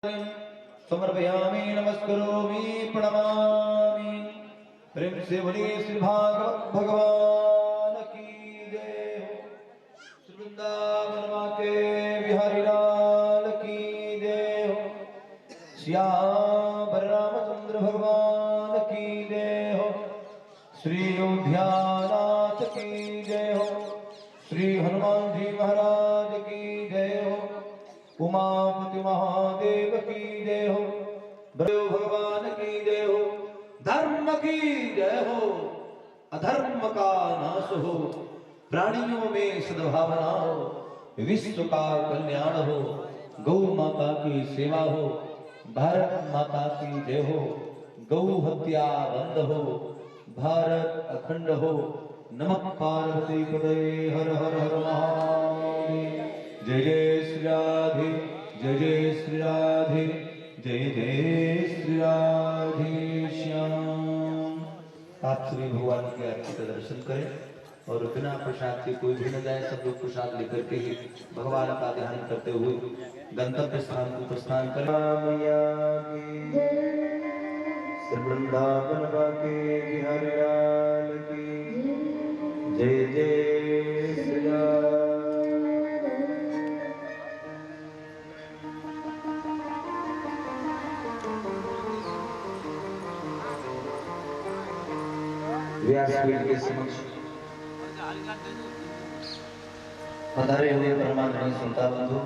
समर्पयामि नमस्करोमि प्रणमामि। प्रेम से बोलिए श्री भागवत भगवान की जय हो। श्री वृंदावन माते बिहारी लाल की जय हो। श्याम रामचंद्र भगवान की जय हो। श्री अयोध्यानाथ की जय हो। श्री हनुमान जी महाराज की जय हो। उमापति महादेव की जय हो। ब्रह्म भगवान की जय हो। धर्म की जय हो। अधर्म का नाश हो। प्राणियों में सद्भावना हो। विश्व का कल्याण हो। गौ माता की सेवा हो। भारत माता की जय हो। गौ हत्या बंद हो। भारत अखंड हो। नमः पार्वती पतये हर हर हर महादेव। जय जय श्री राधे जय जय श्री राधे जय जय श्री राधे श्याम। आप श्री भगवान की आरती का दर्शन करें और बिना प्रसाद के कोई भी न जाए। सब लोग प्रसाद लेकर के ही भगवान का ध्यान करते हुए गंतव्य स्थान को प्रस्थान करें। वृंदावन के बिहारी लाल की जय जय श्री राम। व्यासपीठ के समक्ष पधारे हुए परमात्मा संता बंधु,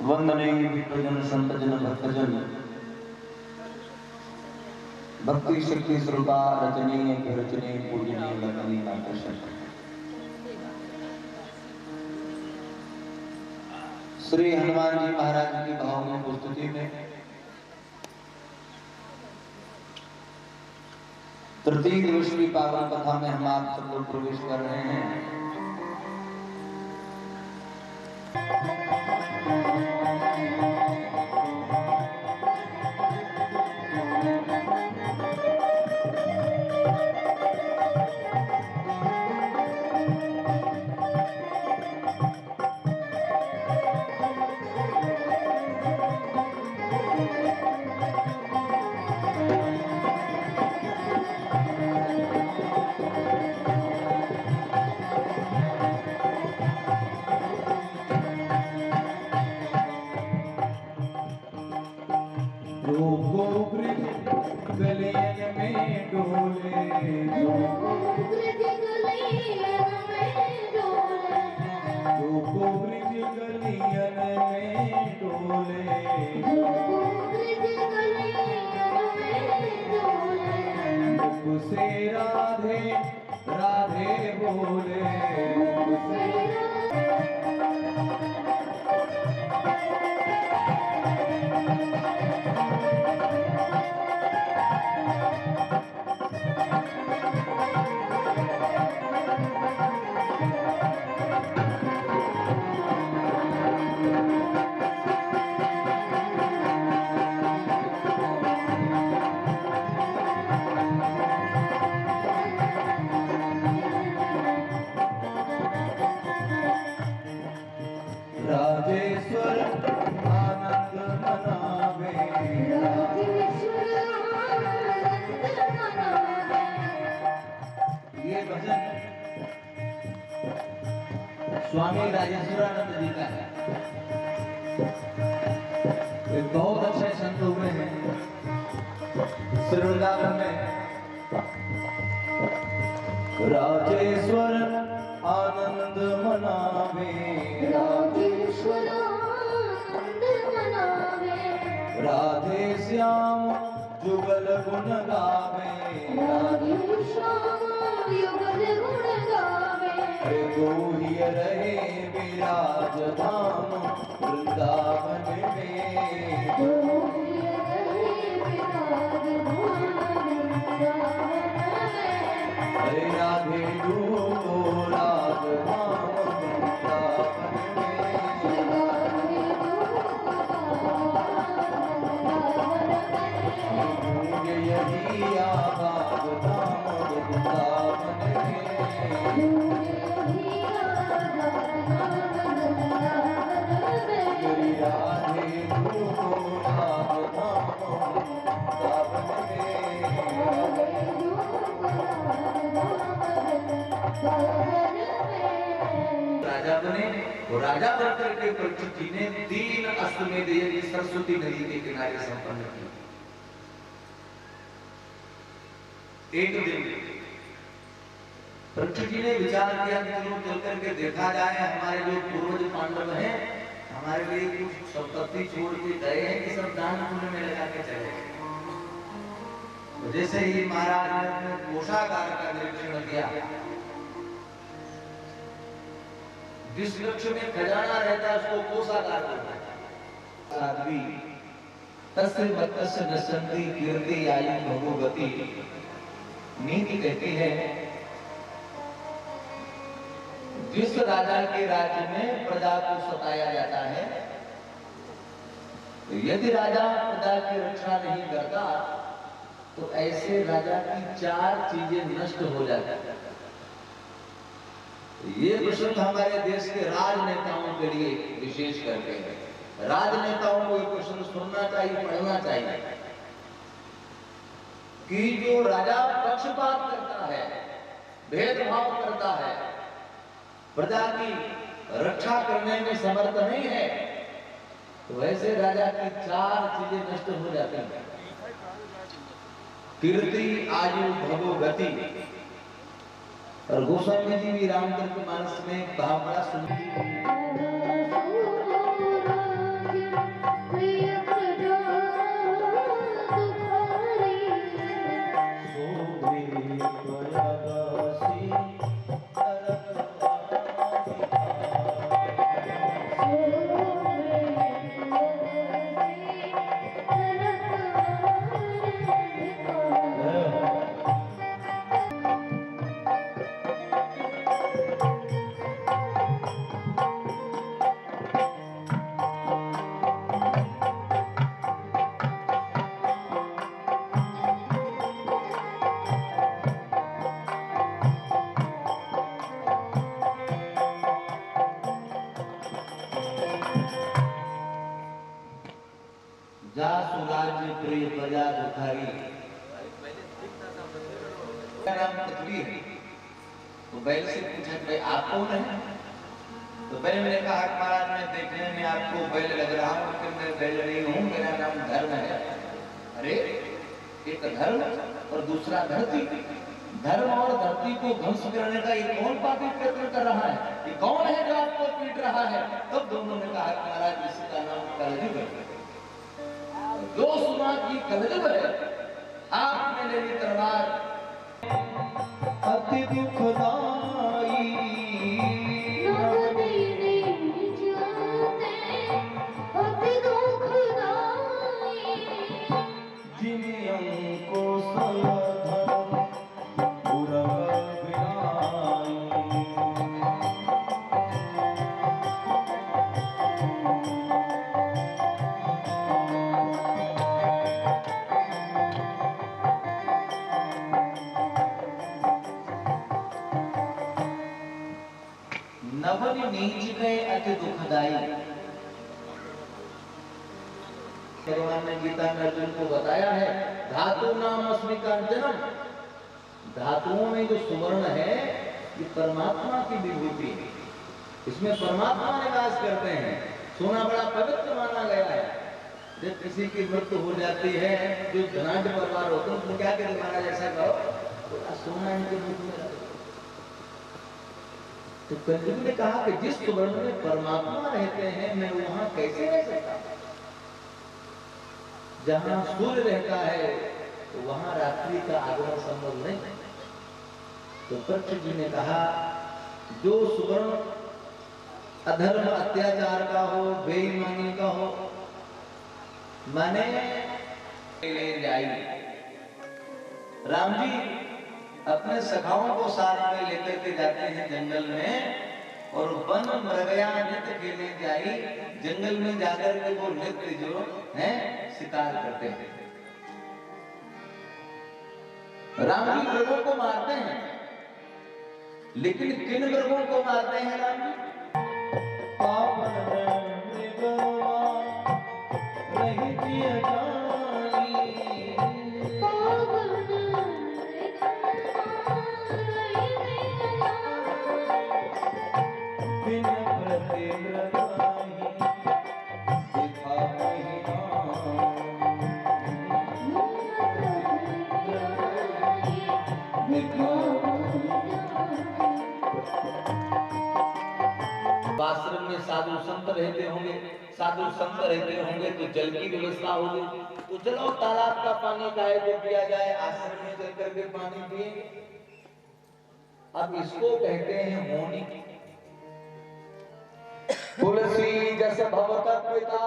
वंदनीय विप्रजन संतजन भक्तजन, भक्ति शक्ति स्वरूपा रचनीय रचनीय पूजनीय वंदनीय नाटक श्री हनुमान जी महाराज की भावनाओं की स्तुति में तृतीय दिवस की पावन कथा में हम आप सब लोग प्रवेश कर रहे हैं। से राधे राधे बोले राजेश्वर आनंद मनावे। ये भजन स्वामी राजेश्वरानंद जी का है। एक बहुत अच्छे संत हुए हैं श्री वृंदावन में। राजेश्वर आनंद मनावे, राजेश्वर आनंद मनावे, राधे श्याम जुगल गुण गावे, राधे श्याम जुगल गुण गावे। अरे दो ही रहे विराज धाम वृंदावन में, दो ही रहे विराज धाम वृंदावन में। अरे राधे दो राज धाम वृंदावन में, यही आबाद धाम वृंदावन में। और राजा बनकर के परीक्षित जी ने 3 अश्वमेध यज्ञ सरस्वती नदी के किनारे संपन्न किए। एक दिन परीक्षित जी ने विचार किया कि चलो चल करके देखा जाए, हमारे जो पूर्वज पांडव हैं हमारे लिए कुछ संपत्ति छोड़ के गए हैं कि सब दान पुण्य में लगा के चले गए। तो जैसे ही महाराज ने कोषागार का निरीक्षण किया, जिस वृक्ष में खजाना रहता है उसको कोषागार बोलते हैं। साध्वी तस्य मत्स्य नश्यन्ति कीर्ति आयु भगवती। नीति कहती है जिस राजा के राज्य में प्रजा को सताया जाता है, यदि राजा प्रजा की रक्षा नहीं करता तो ऐसे राजा की 4 चीजें नष्ट हो जाती है। ये प्रसंग हमारे देश के राजनेताओं के लिए विशेष करके है। राजनेताओं को ये प्रसंग सुनना चाहिए, पढ़ना चाहिए कि जो राजा पक्षपात करता है, भेदभाव करता है, प्रजा की रक्षा करने में समर्थ नहीं है, तो ऐसे राजा की 4 चीजें नष्ट हो जाती हैं। कीर्ति आयु भगवती। और गोस्वामी जी भी रामचरित मानस में कहा बड़ा सुंदर जा सुराज्य प्रिय प्रजा दुखारी। नाम पृथ्वी है। तो बैल से पूछा भाई आप कौन है? तो बैल ने कहा महाराज मैं देखने में आपको बैल लग रहा हूँ लेकिन मैं बैल नहीं हूँ, मेरा नाम धर्म है। अरे एक धर्म और दूसरा धरती। धर्म और धरती को ध्वंस करने का ये कौन पापी प्रयत्न कर रहा है? ये कौन है जो आपको पीट रहा है? तब दोनों ने कहा महाराज इसका नाम कलयुग है। जो सुना कि कलयुग है, आपने ले ली तलवार। अति दुखदाई जिनको सलधन उरग बिनाई। नवन नीच गए अति दुखदाई। भगवान ने गीता में अर्जुन को बताया है धातु नाम अस्मि का जन्म। धातुओं में जो सुवर्ण है ये परमात्मा की विभूति है, इसमें परमात्मा निवास करते हैं। सोना बड़ा पवित्र माना गया है। जब किसी की मृत्यु हो जाती है, जो धनाढ़ परिवार होते हैं तो क्या कहते महाराज ऐसा कहो तो सोना इनके मुख में। तो कलयुग ने कहा कि जिस सुवर्ण में परमात्मा रहते हैं मैं वहां कैसे रह सकता? जहां सूर्य रहता है तो वहां रात्रि का आगमन संभव नहीं। तो परीक्षित जी ने कहा जो सुवर्ण अधर्म अत्याचार का हो, बेईमानी का हो, माने ले जाई। राम जी अपने सखाओं को साथ में लेकर के जाते हैं जंगल में और वन मृगया नृत्य खेलने जाई। जंगल में जाकर के वो नृत्य जो है शिकार करते हैं। राम जी मृगों को मारते हैं, लेकिन किन मृगों को मारते हैं राम जी? दिन प्रतिदिन नहीं देखा नहीं आश्रम में साधु संत रहते होंगे, साधु संत रहते होंगे तो जल की व्यवस्था होगी, तो चलो तालाब का पानी काहे को पिया जाए, आश्रम में चल करके पानी पिएंगे। अब इसको कहते हैं होनी। तुलसी जस भवत पिता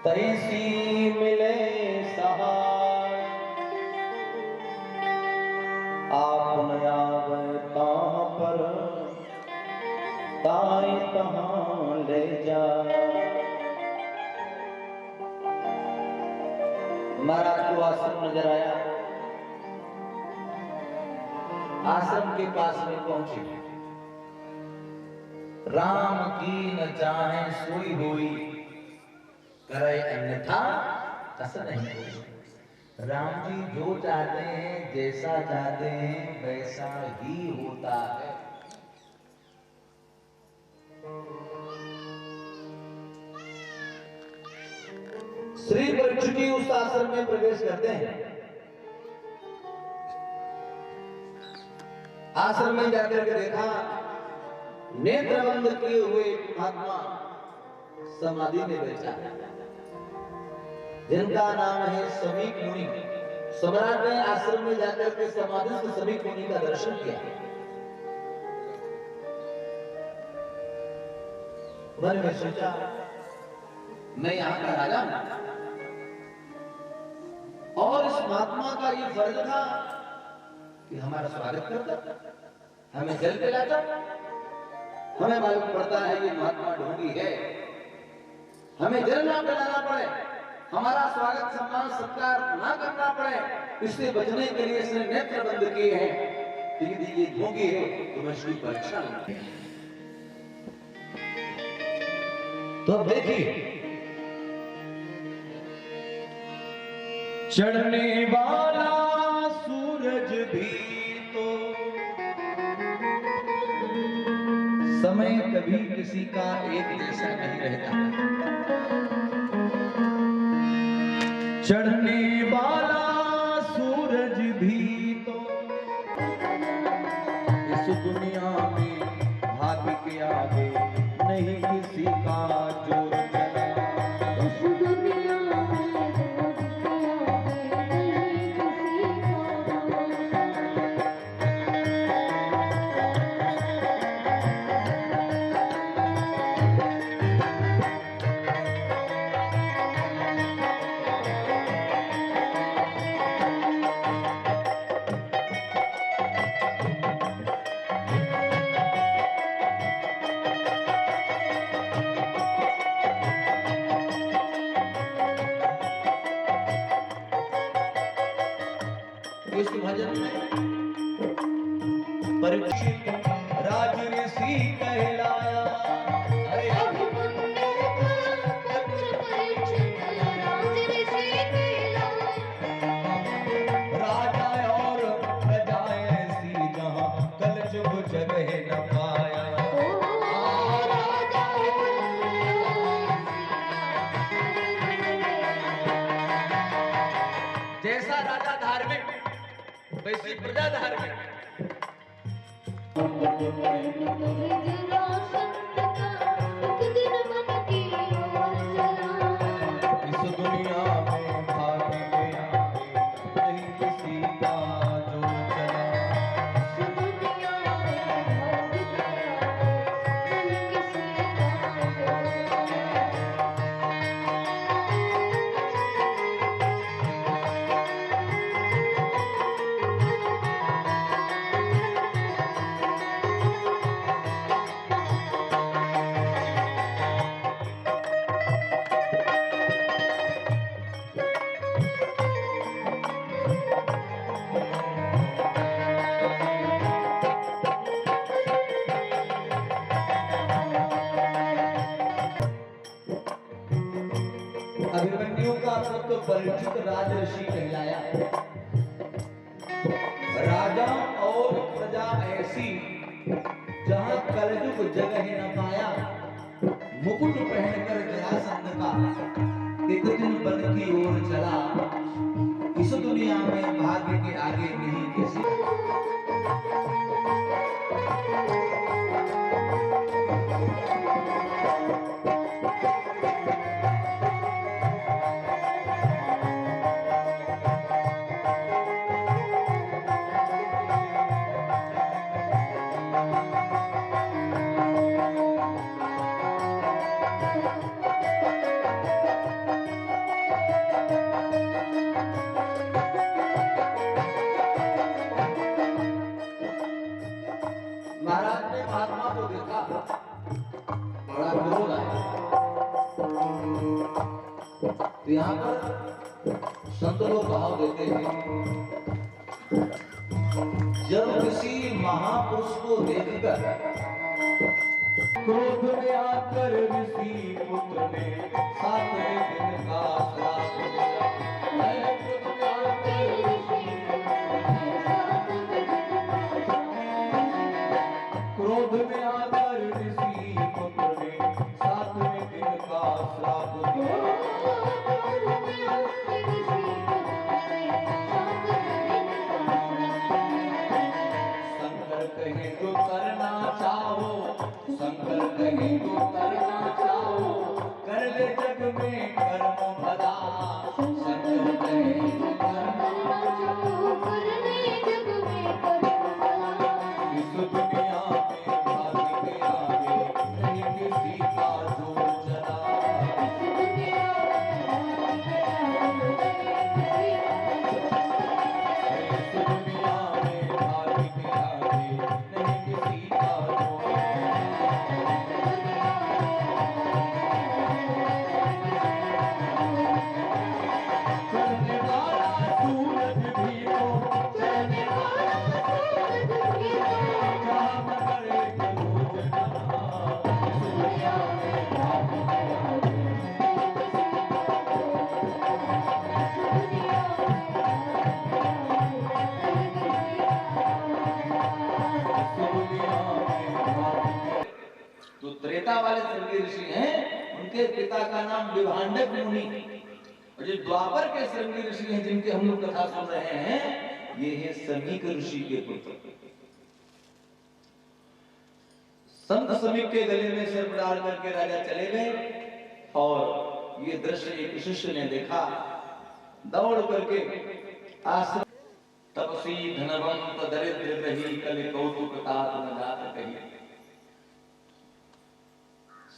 तैसी मिले सहाय आप न आवे ताहाँ पर ताई तहाँ ले जा। महाराज को आश्रम नजर आया, आश्रम के पास में पहुंचे, राम की न चाहे सोई होई करे अन्यथा तस नहीं होई। राम जी जो चाहते हैं, जैसा चाहते हैं वैसा ही होता है। श्री परीक्षित जी उस आश्रम में प्रवेश करते हैं। आश्रम में जाकर के देखा, नेत्र बंद किए हुए महात्मा समाधि में बैठा है, जिनका नाम है समीक मुनि। सम्राट ने आश्रम में जाकर के समाधि से समीक मुनि का दर्शन किया। मन में सोचा, मैं यहाँ का राजा हूं और इस महात्मा का ये फर्ज था कि हमारा स्वागत करता, हमें जल पिलाता। हमें मालूम पड़ता है ये महात्मा ढोंगी है, हमें जल ना पिलाना पड़े, हमारा स्वागत सम्मान सत्कार ना करना पड़े, इससे बचने के लिए इसने नेत्र बंद किए हैं। यदि ये ढोंगी है तो मैं इसकी परीक्षा लूंगा। तो अब देखिए, चढ़ने वाला सूरज भी तो समय कभी किसी का एक जैसा नहीं रहता। चढ़ने वाला सूरज भी तो इस दुनिया में भाग्य के आगे नहीं किसी का जोर चला। इस दुनिया में भाग्य के आगे नहीं किसी का इस भजन में परीक्षित राज ऋषि कहलाया। अरे अभिमन्यु का पुत्र परीक्षित राज ऋषि कहलाया। राजा और प्रजा ऐसी जहाँ कल जुग जगह न पाया। राजा जैसा राजा धार्मिक वैसी प्रजा धार्मिक। इस दुनिया में भाग्य के आगे नहीं किसी का जोर चला। अभिमन्यु का पुत्र परीक्षित राजऋषि कहलाया। राजा और प्रजा ऐसी जहां कलयुग जगह न पाया, मुकुट पहनकर जरासंध का एक दिन वन की ओर चला। इस दुनिया में भाग्य के आगे नहीं किसी। महाराज ने महात्मा को देखा, बड़ा क्रोध आया। तो यहाँ पर संत लोग भाव देते हैं, जब किसी महापुरुष को देखकर क्रोध में आकर ऋषि पुत्र ने सातवें दिन का श्राप दिया। क्रोध में आकर क्रोध में आकर ऋषि पुत्र ने सातवें दिन का श्राप दिया। शंकर कहे जो करना चाहो, शंकर कहे जो करना चाहो, कर ले जग में कर्म भला। शंकर कहे जो करना चाहो, कर ले जग में कर्म भला। इस दुनिया में भाग्य के आगे नहीं किसी का जोर चला। इस दुनिया में भाग्य के आगे नहीं किसी का जोर चलने वाला सूरज भी हो, चलने वाला सूरज भी हो, जहाँ मगर एक रोज नहा। इस दुनिया में भाग्य के आगे तो त्रेता वाले श्रृंगी ऋषि हैं, उनके पिता का नाम विभांडक मुनि, और जो द्वापर के श्रृंगी ऋषि हैं जिनके हम लोग कथा सुन रहे हैं, ये है समीक ऋषि के पुत्र। संत समीक के गले में सिर डाल करके राजा चले गए, और ये दृश्य एक शिष्य ने देखा। दौड़ करके आश्रम तपसी धनवंत दरिद्र रही, कल कौतुक तात न जात कही।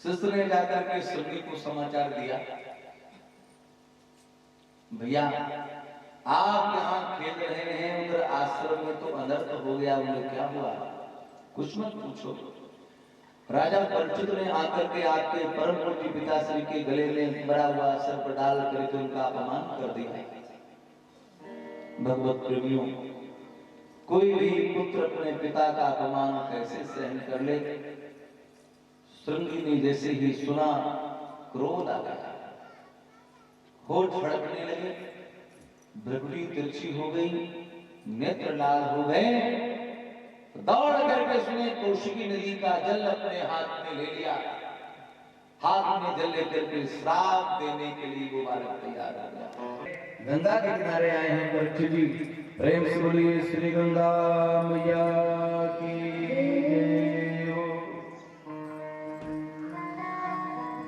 शिष्य ने जाकर के सभी को समाचार दिया, भैया आप यहाँ खेल रहे हैं, उधर आश्रम में तो अनर्थ हो गया। उन्हें क्या हुआ, कुछ मत पूछो। राजा परिचित ने आकर के आपके परम पूज्य पिताश्री के गले में बड़ा हुआ सर पर डाल करके उनका अपमान कर दिया। भगवत प्रेमियों, कोई भी पुत्र अपने पिता का अपमान कैसे सहन कर ले। श्रृंगी ने जैसे ही सुना, क्रोध आ गया, होठ फड़कने लगे, भ्रुकुटी तिरछी हो गई, नेत्र लाल हो गए। दौड़ करके उसने कौशिकी नदी का जल अपने हाथ में ले लिया। हाथ में जल लेकर के श्राप देने के लिए वो बालक तैयार हो गया। गंगा के किनारे आए हैं परीक्षित जी, प्रेम से बोलिए श्री गंगा मैया की जय हो।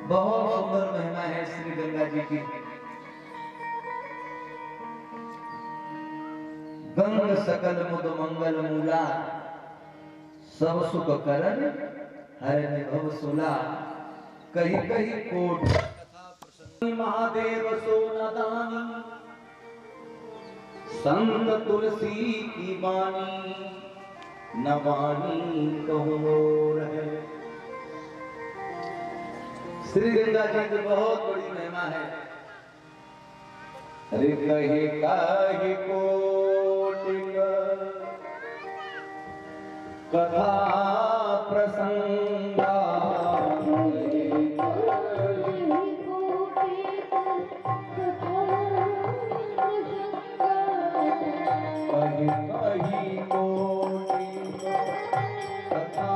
बहुत सुंदर महिमा है श्री गंगा जी की। गंग सकल मुद मंगल मूला, सब सुख करन हर भव सुला। कहीं कहीं कोट कथा प्रसंग महादेव सोनदानी, संत तुलसी की बानी, नवानी कहूँ रहे। श्री गंगा जी की बहुत बड़ी महिमा है। अरे कहे काहे कोटिक कथा प्रसंगा, कही कोटिक कथा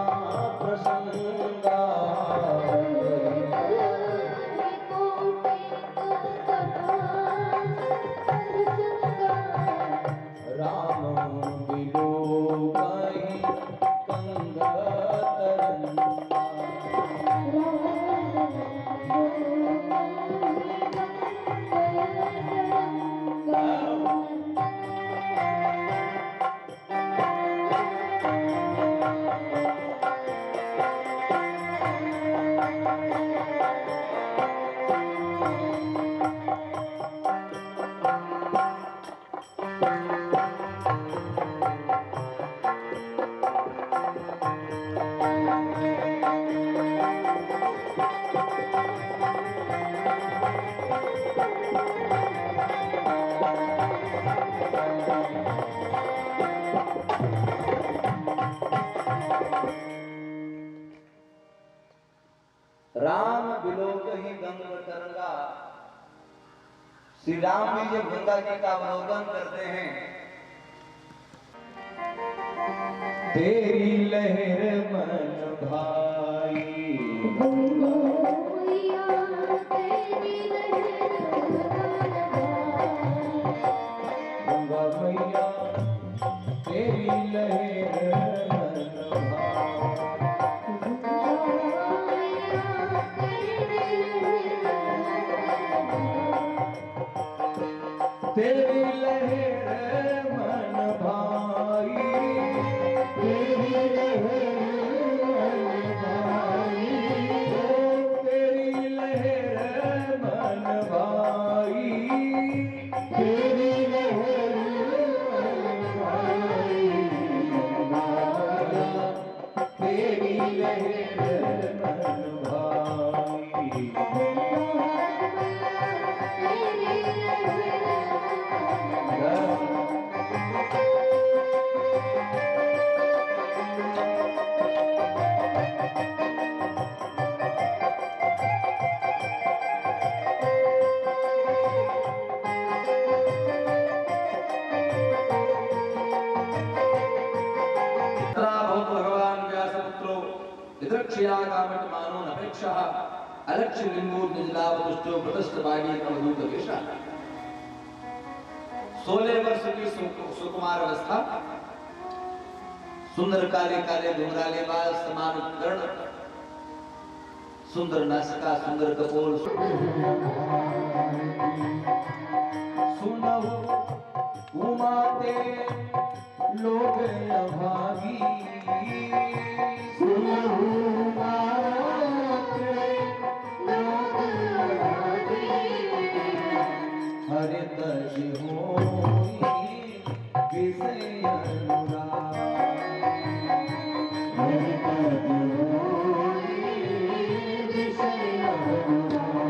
राम बिलोक ही गंग तरंगा। श्री राम भी जब गंगा जी का अवलोकन करते हैं, तेरी लहर मन भाई मैया तेरी गंगा मैया तेरी लहर मन तेरी लहर मन भाई तेरी लहर मन भाई तेरी लहर मन भाई तेरी लहर मन भाई तेरी लहर मन भाई भगवान व्यासपुत्रो विदक्षया कामट मानो नपेक्षा अलक्ष्य लिंगो निजलावतुष्टो प्रतस्तवाणी अवधूत वेशा। 16 वर्ष की सुकुमार अवस्था, सुंदर काले काले घुंघराले बाल, समान उपकरण, सुंदर नासिका, सुंदर कपोल। सुनहु उमाते लोग अभागी सुनहु उमाते लोग अभागी हरि तज होई विषय अनुरागी हरि तज होई विषय अनुरागी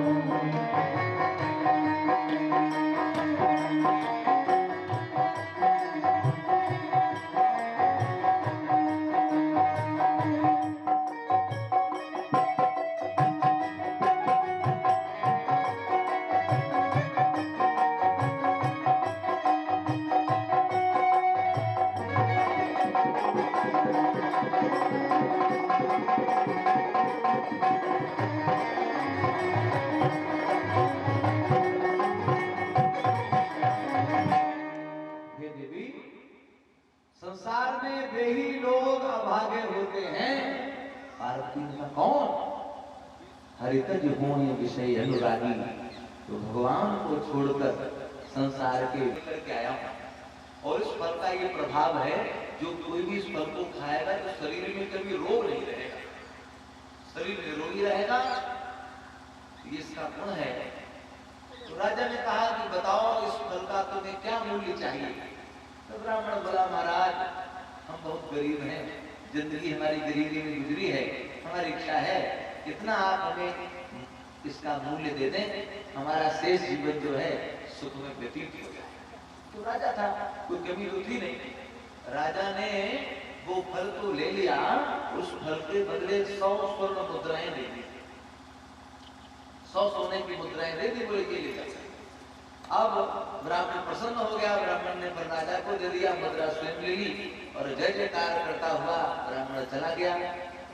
हे देवी, संसार में वे ही लोग अभागे होते हैं, पार्वती का कौन? हरितज होने विषय अनुरागी। तो भगवान को छोड़कर संसार के करके आया हूं, और इस फल का ये प्रभाव है, जो कोई भी इस फल को खाएगा तो शरीर में कभी रोग नहीं रहेगा, शरीर निरोगी रहेगा। ये इसका गुण है। तो राजा ने कहा कि बताओ इस फल का तुम्हें क्या मूल्य चाहिए? तो ब्राह्मण बोला, महाराज हम बहुत गरीब हैं, जिंदगी हमारी गरीबी में गुजरी है, हमारी इच्छा है इतना आप हमें इसका मूल्य दे दें, हमारा शेष जीवन जो है सुख में व्यतीत हो जाए। तो राजा था, कोई कमी तो थी नहीं। राजा ने वो फल तो ले लिया, उस फल के बदले 100 स्वर्ण मुद्राएं दे दी, 100 सोने की मुद्राएं दे दी, बोले ये ले जा। अब ब्राह्मण प्रसन्न हो गया, ब्राह्मण ने फिर राजा को दे दिया, मुद्रा स्वयं ले ली और जय जयकार करता हुआ ब्राह्मण चला गया।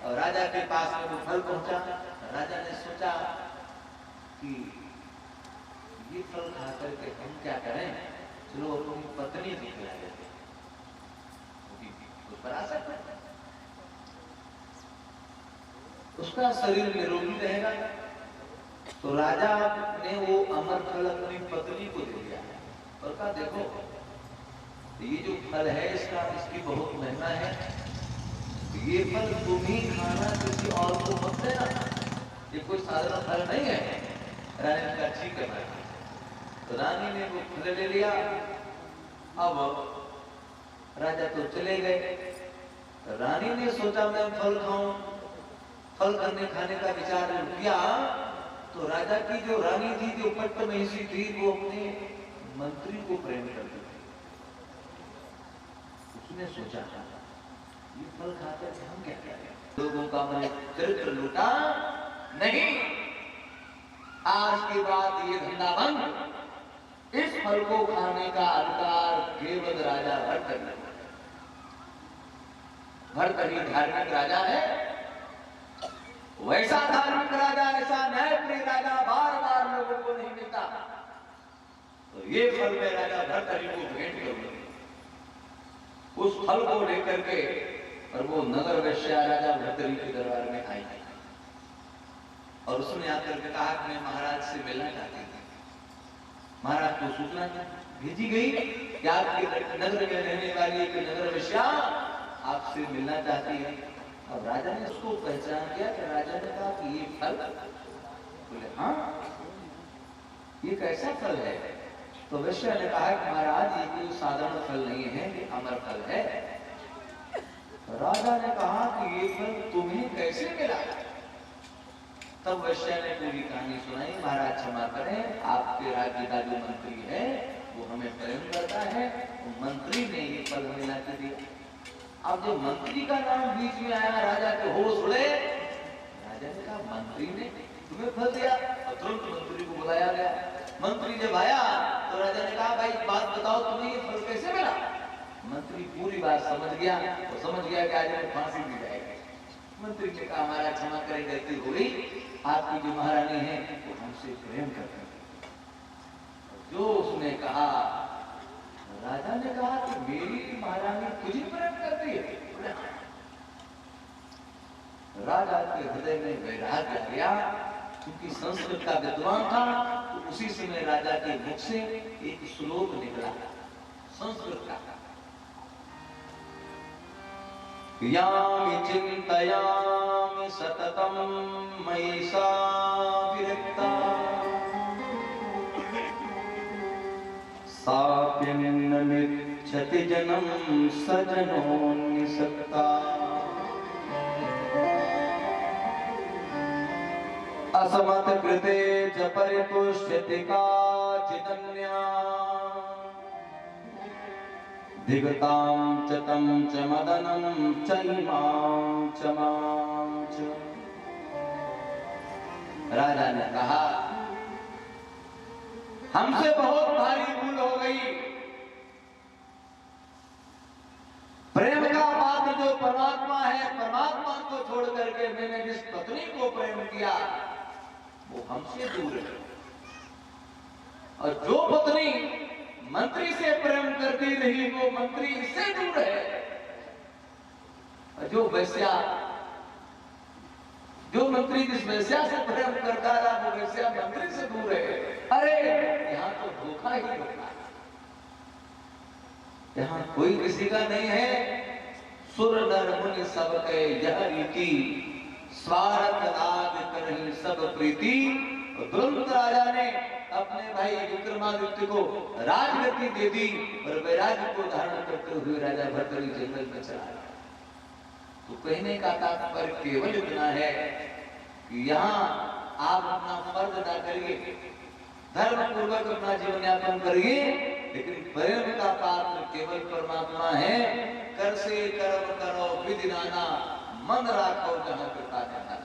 और राजा के पास में वो फल पहुंचा। राजा ने सोचा कि ये फल खा करके हम क्या करें, चलो अपनी पत्नी को खिला देते, उस पर आसक्त है, उसका शरीर निरोगी रहेगा। तो राजा ने वो अमर फल अपनी पत्नी को दे दिया और कहा देखो ये जो फल है इसकी बहुत महिमा है, ये फल तुम ही खाना, किसी और को मत देना, ये कोई साधारण फल नहीं है। रानी ने कहा ठीक है भाई। तो रानी ने वो फल ले लिया। अब राजा तो चले गए। रानी ने सोचा मैं फल खाऊं, फल खाने का विचार किया। तो राजा की जो रानी थी, जो पट्ट महिषी थी, वो अपने मंत्री को प्रेम करती थी। उसने सोचा ये फल खाकर हम क्या करें, लोगों का मैंने चरित्र लूटा, नहीं, आज के बाद ये धंधा बंद। इस फल को खाने का अधिकार केवल राजा भर्तृहरि को है। भर्तृहरि धार्मिक राजा है, वैसा धार्मिक राजा, ऐसा न्यायप्रिय राजा बार बार लोगों को नहीं मिलता। तो ये फल मैं राजा भर्तृहरि को भेंट करूंगा। उस फल को लेकर के और वो नगर वेश्या राजा भर्तृहरि के दरबार में आई और उसने आकर के कहा कि मैं महाराज से मिलना चाहती थी। महाराज को सूचना भेजी गई कि आपके नगर में रहने वाली एक नगर वेश्या आपसे मिलना चाहती है। और राजा ने उसको पहचान किया कि राजा ने कहा कि ये फल, बोले हाँ ये कैसा फल है? तो वेश्या ने कहा कि महाराज ये कोई साधारण फल नहीं है, ये अमर फल है। राजा ने कहा कि ये फल तुम्हें कैसे मिला? तब वेश्या ने पूरी कहानी सुनाई। महाराज क्षमा करें, आपके राज्य का जो मंत्री है वो हमें प्रेम करता है, तो मंत्री ने ये फल हमें ला के दिया। अब जब मंत्री का नाम बीच में आया, राजा के होश उड़े। राजा ने कहा मंत्री ने तुम्हें फल दिया? और तुरंत मंत्री को बुलाया गया। मंत्री जब आया तो राजा ने कहा भाई बात बताओ, तुम्हें ये फल कैसे मिला? मंत्री पूरी बात समझ गया और समझ गया कि आज हमें फांसी दी जाएगी। मंत्री ने कहा महाराज क्षमा करें, गलती हो गई। आपकी जो महारानी है वो हमसे प्रेम करती है। जो उसने कहा, राजा ने कहा कि मेरी महारानी तुझे प्रेम करती है? राजा के हृदय में वैराग्य आ गया, क्योंकि संस्कृत का विद्वान था। तो उसी समय राजा के मुख से एक श्लोक निकला संस्कृत का। यामि चिन्तयामि सततं मयि सा विरक्ता, साप्यन्नमिच्छति जनं सजनोऽन्यसक्ता, असमत्कृते च परितुष्यति काचिदन्या, दिगतां च तं च मदनं च इमां च मां च। राजा ने कहा हमसे बहुत भारी भूल हो गई। प्रेम का पात्र जो परमात्मा है, परमात्मा को छोड़ करके मैंने जिस पत्नी को प्रेम किया वो हमसे दूर है। और जो पत्नी मंत्री से प्रेम करती रही वो मंत्री इससे दूर है। और जो वेश्या, जो मंत्री जिस वेश्या से प्रेम करता रहा वो वेश्या मंत्री से दूर है। अरे यहाँ तो धोखा ही धोखा, यहाँ कोई किसी का नहीं है। सुर नर मुनि सब के यह रीति, स्वार्थ लाग करहि सब प्रीति। दुरंत राजा ने अपने भाई विक्रमादित्य को राजगद्दी दे दी और वैराग्य को धारण करते हुए राजा भर्तृहरि जंगल में चला गया। तो कहने का तात्पर्य केवल इतना है कि यहाँ आप अपना फर्ज अदा करिए, धर्म पूर्वक अपना जीवन यापन करिए, लेकिन प्रेम का पात्र केवल परमात्मा है। कर से कर्म करो विधि नाना, मन राखो जहाँ कृपा जाना।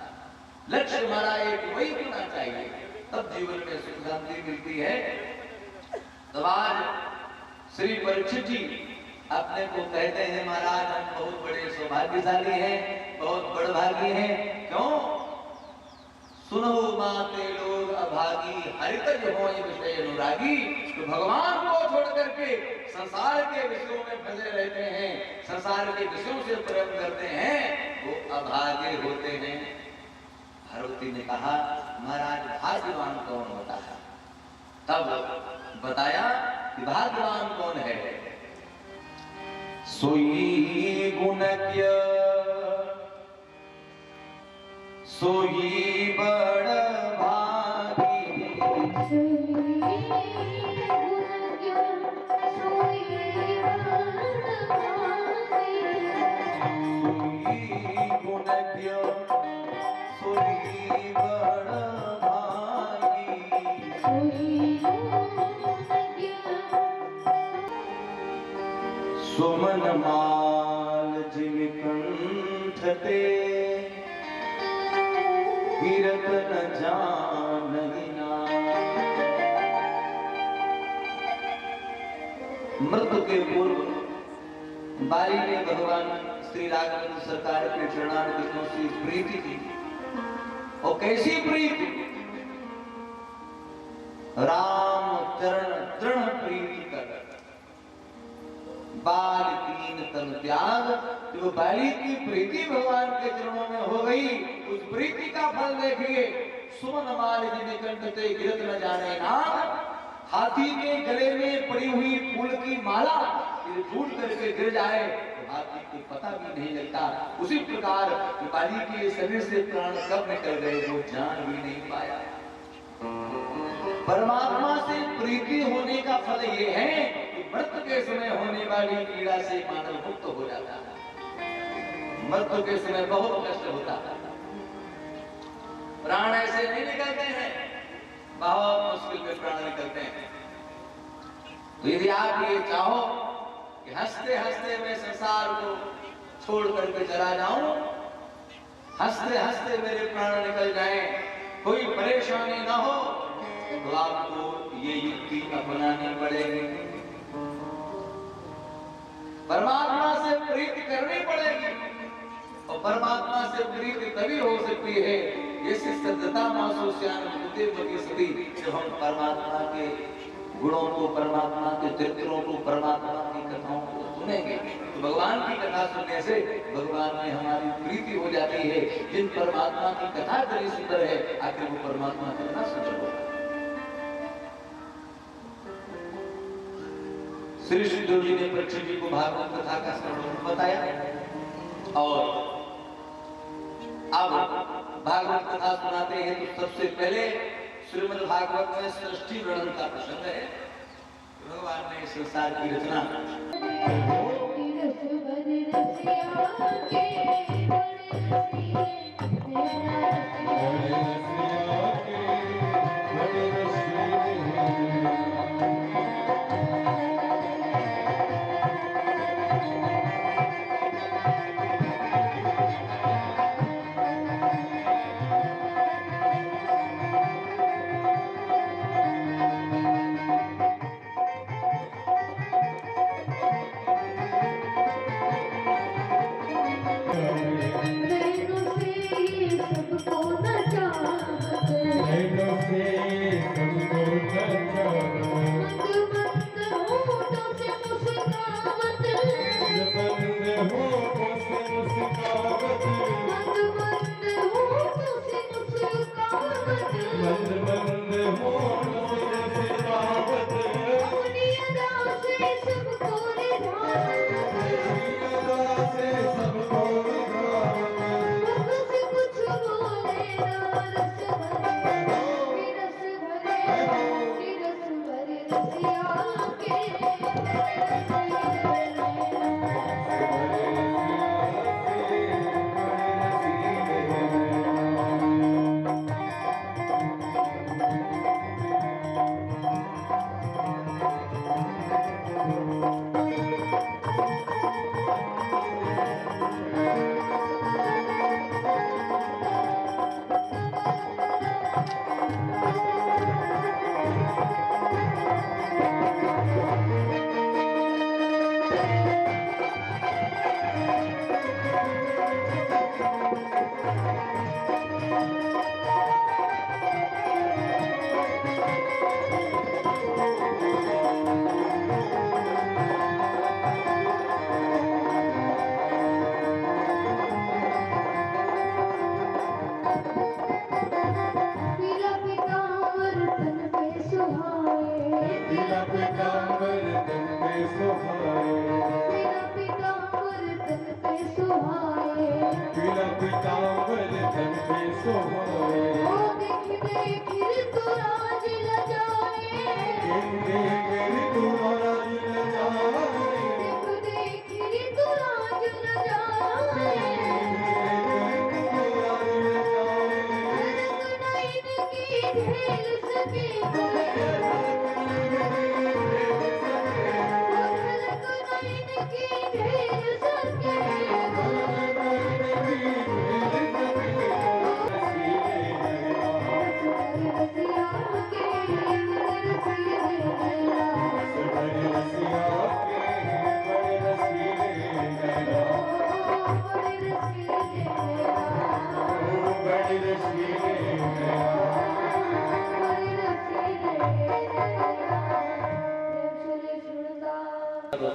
लक्ष्य हमारा एक वही होना चाहिए, तब जीवन में सुख शांति मिलती है। तो आज श्री परीक्षित जी अपने को कहते हैं महाराज हम बहुत बड़े सौभाग्यशाली हैं, बहुत बड़भागी हैं। क्यों? सुनो माते लोग अभागी, हरित हो विषय अनुरागी। तो भगवान को छोड़ करके संसार के विषयों में फंसे रहते हैं, संसार के विषयों से प्रेम करते हैं, वो अभागे होते हैं। पार्वती ने कहा महाराज भाग्यवान कौन होता है? तब बताया कि भाग्यवान कौन है? सोई गुणज्ञ सोई बड़ भागी, गुणज्ञ सोई बड़ भागी, सुमन माल जिम कंठ ते, कीरत न जानहि नाम। मृत्यु के पूर्व बाली ने भगवान श्री राघवेंद्र सरकार के चरणारविंदों से प्रीति की। और कैसी प्रीति? राम चरण दृढ़ प्रीति कर बाल कीन तन त्याग। जो बाली की प्रीति भगवान के चरणों में हो गई, उस प्रीति का फल देखिए। सुमन माल जिन्हें कंठते गिरत न जाने नाम। हाथी के गले में पड़ी हुई फूल की माला यदि टूट करके गिर जाए तो हाथी को पता भी नहीं लगता। उसी प्रकार बाली के शरीर से प्राण कब निकल गए वो जान भी नहीं पाया। परमात्मा से प्रीति होने का फल ये है कि मृत्यु के समय होने वाली पीड़ा से मानव मुक्त हो जाता है। मृत्यु के समय बहुत कष्ट होता है, प्राण ऐसे नहीं निकलते हैं, बहुत मुश्किल में प्राण निकलते हैं। तो यदि आप ये चाहो कि हंसते हंसते मैं संसार को छोड़ करके चला जाऊं, हंसते हंसते मेरे प्राण निकल जाएं, कोई परेशानी ना हो, तो आपको ये युक्ति अपनानी पड़ेगी। परमात्मा से प्रीति करनी पड़ेगी। और परमात्मा से प्रीति तभी हो सकती है जैसे श्रद्धता जब हम परमात्मा के गुणों को, परमात्मा के चरित्रों को, परमात्मा की कथाओं को सुनेंगे तो भगवान की कथा सुनने से भगवान में हमारी प्रीति हो जाती है। जिन परमात्मा की कथा बड़ी सुंदर है, आखिर वो परमात्मा कितना सुंदर होगा। श्री सुखदेव जी ने परीक्षित जी को भागवत कथा का स्वरूप बताया और अब भागवत कथा सुनाते हैं। तो सबसे पहले श्रीमद् भागवत में सृष्टि वर्णन का प्रसंग है। भगवान ने संसार की रचना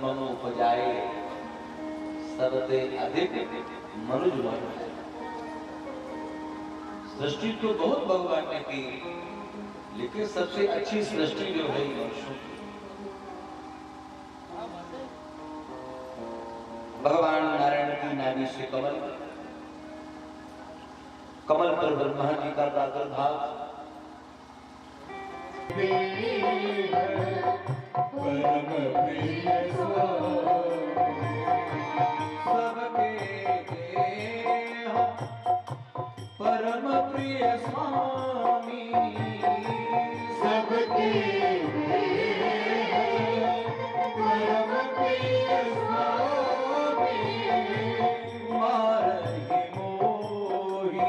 मनु उपजाए सबसे अधिक मनुज मन। सृष्टि तो बहुत भगवान ने की, लेकिन सबसे अच्छी सृष्टि जो है मनुष्यों की। भगवान नारायण की नाभि से कमल, कमल पर ब्रह्मा जी का प्रादुर्भाव, परम प्रिय सबके देह परम प्रिय स्वामी, सबके परम प्रिय स्वामी, मारहि मोहि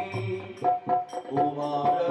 कुमार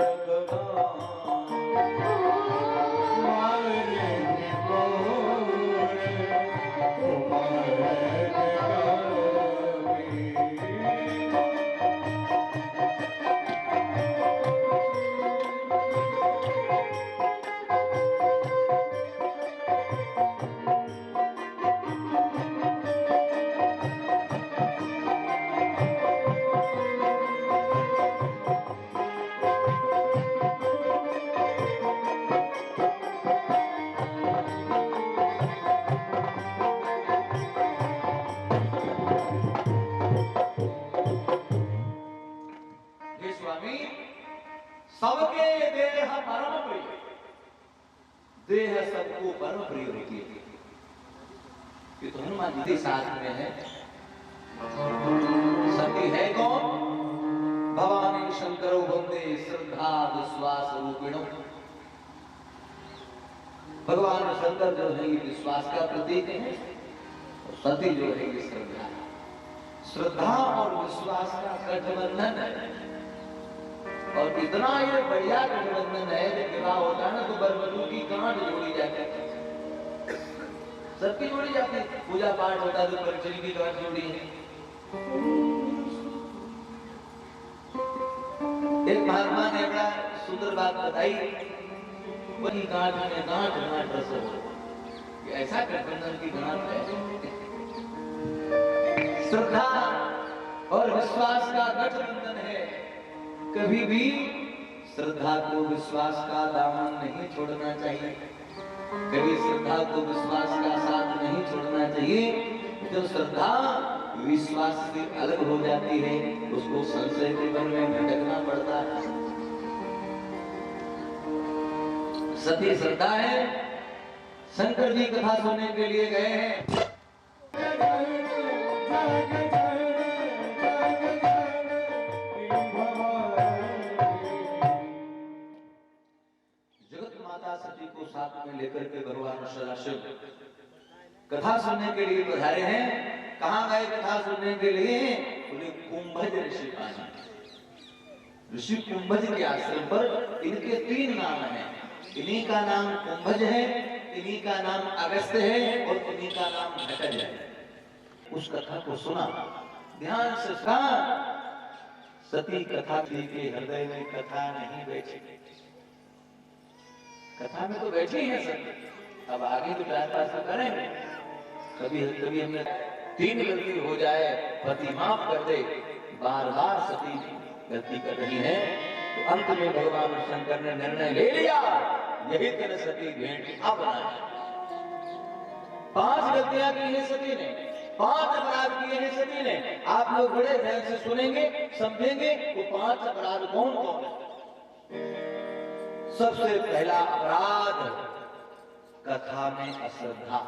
सबके देह परम प्रिय, देह सबको परम प्रिय होती है। ये तो हनुमान जी के साथ में है। सती है कौन? भवानी शंकरो वंदे श्रद्धा विश्वास रूपिणो। भगवान शंकर जो है ये विश्वास का प्रतीक है, और सती जो है ये श्रद्धा। श्रद्धा और विश्वास का गठबंधन है, और इतना ये बढ़िया गठबंधन है। जब विवाह होता है ना तो बरबटू की गांठ जोड़ी जाती है, सबकी जोड़ी जाती है। पूजा पाठ होता है तो परिचय की गांठ जोड़ी है। एक महात्मा ने बड़ा सुंदर बात बताई, वही गांठ में गांठ गांठ रस हो, ये ऐसा गठबंधन की गांठ है। श्रद्धा और विश्वास का गठबंधन है। कभी भी श्रद्धा को विश्वास का दामन नहीं छोड़ना चाहिए, कभी श्रद्धा को विश्वास का साथ नहीं छोड़ना चाहिए। जो श्रद्धा विश्वास से अलग हो जाती है उसको संशय के वन में भटकना पड़ता है। सती श्रद्धा है। शंकर जी कथा सुनने के लिए गए हैं। सती को साथ में लेकर के भगवान सदाशिव कथा सुनने के लिए पधारे हैं। कहां गए कथा सुनने के लिए? बोले कुंभज ऋषि पास। ऋषि कुंभज के आश्रम पर इनके 3 नाम हैं। इन्हीं का नाम कुंभज है, इन्हीं का नाम अगस्त्य है, और इन्हीं का नाम घटज है। उस कथा को सुना, ध्यान से सुना। सती कथा के हृदय में कथा नहीं बैठी, कथा में तो बैठे हैं सब। अब आगे तो टाइम पास करेंगे। कभी कभी हमने 3 गलती हो जाए, पति माफ कर दे, बार बार सती गलती कर रही है, तो अंत में भगवान शंकर ने निर्णय ले लिया, यही तेरे सती भेंट अब बनाए। 5 गलतियां की है सती ने, 5 अपराध किए हैं सती ने। आप लोग बड़े ध्यान से सुनेंगे, समझेंगे वो 5 अपराध कौन कौन है। सबसे पहला अपराध, कथा में अश्रद्धा।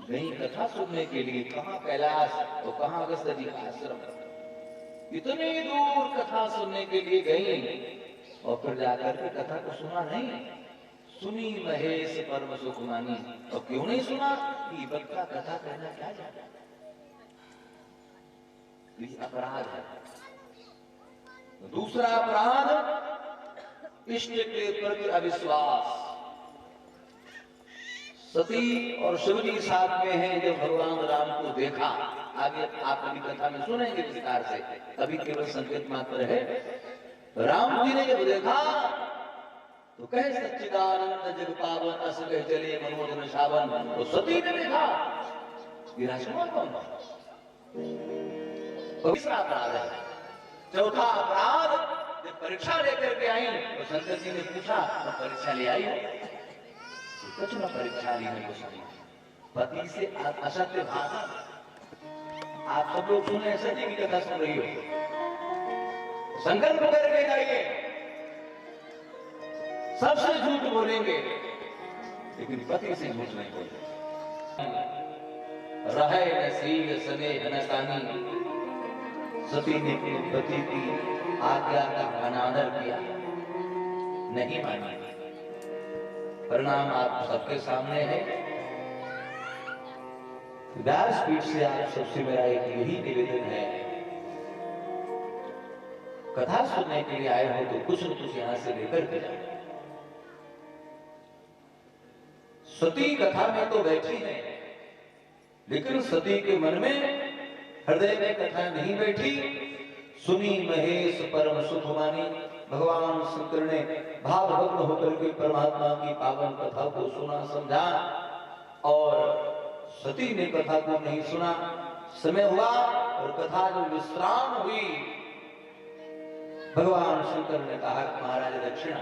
गई कथा सुनने के लिए, कहां कैलाश तो कहां अगस्त्य जी का आश्रम। इतनी दूर कथा सुनने के लिए गई, और फिर जाकर के कथा को सुना नहीं। सुनी महेश परम सुख मानी। और क्यों नहीं सुना? कि बच्चा कथा कहना क्या जाता है। ये अपराध है। दूसरा अपराध, इष्ट के प्रति अविश्वास। सती और शिव जी साथ में हैं। जब भगवान राम को देखा, आगे आप अभी कथा में सुनेंगे विस्तार से, अभी केवल संकेत मात्र है। राम जी ने जब देखा तो कहे सच्चिदानंद जग पावन अस कह चले मनोरम सावन। तो सती ने देखा ये राजकुमार कौन है? तीसरा अपराध है। चौथा अपराध, जब परीक्षा लेकर के आई तो शंकर जी ने पूछा तो परीक्षा ले आई है? कुछ न परीक्षा ली है कुछ नहीं। पति से असत्य भाषा, आप सब लोग सुने, सती की कथा सुन रही हो, संकल्प करके जाइए, सबसे झूठ बोलेंगे लेकिन पति से झूठ नहीं बोलेंगे। रहे नसीब स्नेह न कानी, सती ने पति की आज्ञा का अनादर किया, नहीं मानी। परिणाम आप सबके सामने है। व्यासपीठ से आप सबसे मेरा एक यही निवेदन है, कथा सुनने के लिए आए हो तो कुछ न कुछ यहां से लेकर के जाए। सती कथा में तो बैठी है, लेकिन सती के मन में, हृदय में कथा नहीं बैठी। सुनी महेश परम सुख मानी, भगवान शंकर ने भावभग्न होकर के परमात्मा की पावन कथा को सुना समझा, और सती ने कथा को नहीं सुना। समय हुआ और कथा जो विश्राम हुई, भगवान शंकर ने कहा महाराज दक्षिणा।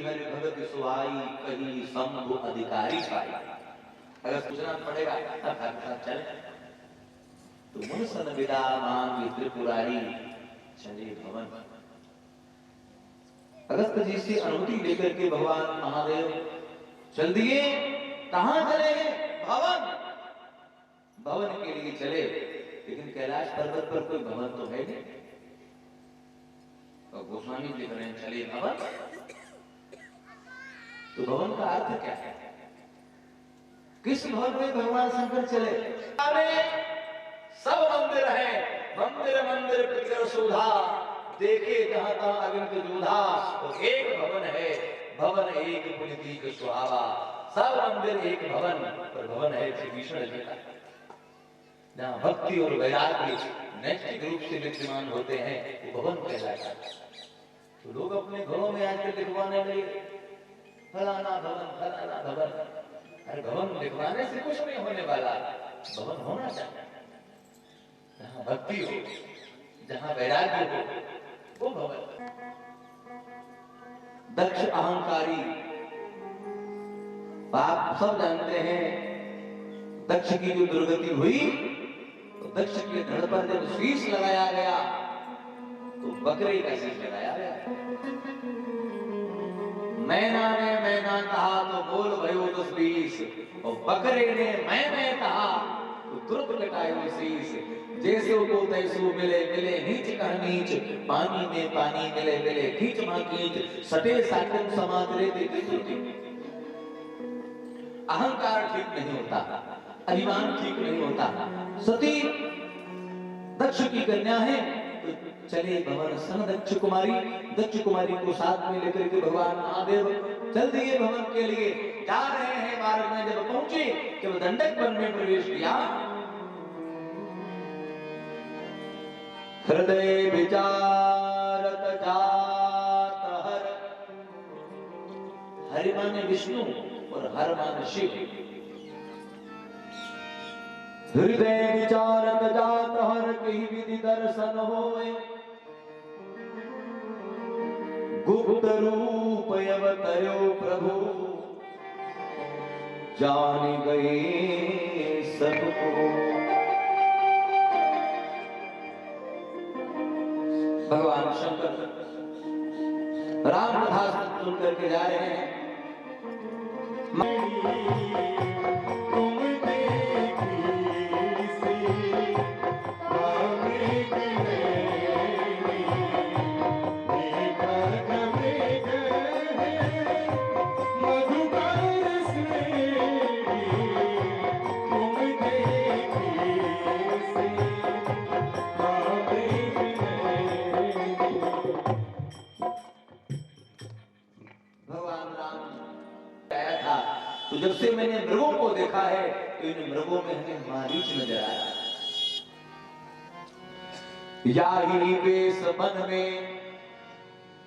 हरि भगत सुहाई कही शंभु अधिकारी पाई। अगर पूछना पड़ेगा चले तो मुनसन विदा मांगी त्रिपुरारी चले भवन। अगस्त जी से अनुमति लेकर के भगवान महादेव चल दिए। कहां चले? भवन। भवन के लिए चले, लेकिन कैलाश पर्वत पर कोई भवन तो है नहीं। और गोस्वामी लिख रहे हैं चले भवन। तो भवन का अर्थ क्या है? किस भवन में भगवान शंकर चले? सब मंदिर है, मंदिर मंदिर प्रतिकर शोधा, देखे जहां तहां अगंत जोधा। तो एक भवन है, भवन एक पुनिति के सुहावा। सब मंदिर एक भवन, पर भवन है श्री विष्णु जी का, जहां भक्ति और वैराग्य नैतिक रूप से विद्यमान होते हैं, वो भवन कहलाता है। तो लोग अपने घरों में आजकल लिखवाने लगे फलाना भवन फलाना भवन। अरे भवन लिखवाने से कुछ नहीं होने वाला, भवन होना चाहिए। जहां भक्ति हो, जहां वैराग्य हो, वो भवन। दक्ष अहंकारी, आप सब जानते हैं दक्ष की जो दुर्गति हुई, तो दक्ष के धड़ पर जब शीश लगाया गया तो बकरे का शीश लगाया गया। मैना ने मैना कहा तो बोल भयो 10-20, और बकरे ने मैं कहा तो तुरंत कटाए शीश। जैसे को तैसो मिले मिले नीच कह नीच, पानी में पानी मिले मिले खींच मां खींच, सटे साटन समातरे देखी सुनती। अहंकार ठीक नहीं होता, अभिमान ठीक नहीं होता। सती दक्ष की कन्या है, तो चले भवन सन दक्ष कुमारी। दक्ष कुमारी को साथ में लेकर के भगवान महादेव चल दिए भवन के लिए। जा रहे हैं, मार्ग में जब पहुंचे, जब दंडक वन में प्रवेश किया, हृदय विचारत जात हर। हरि माने विष्णु और हर माने शिव। हृदय विचारत जात हर कही विधि दर्शन होए, गुप्त रूप रूप अवतरो प्रभु जान गए सबको। भगवान शंकर राम कथा सुन करके जा रहे हैं। तो जब से मैंने मृगों को देखा है तो इन मृगों में हमें मारीच नजर आया। या ही वेश मन में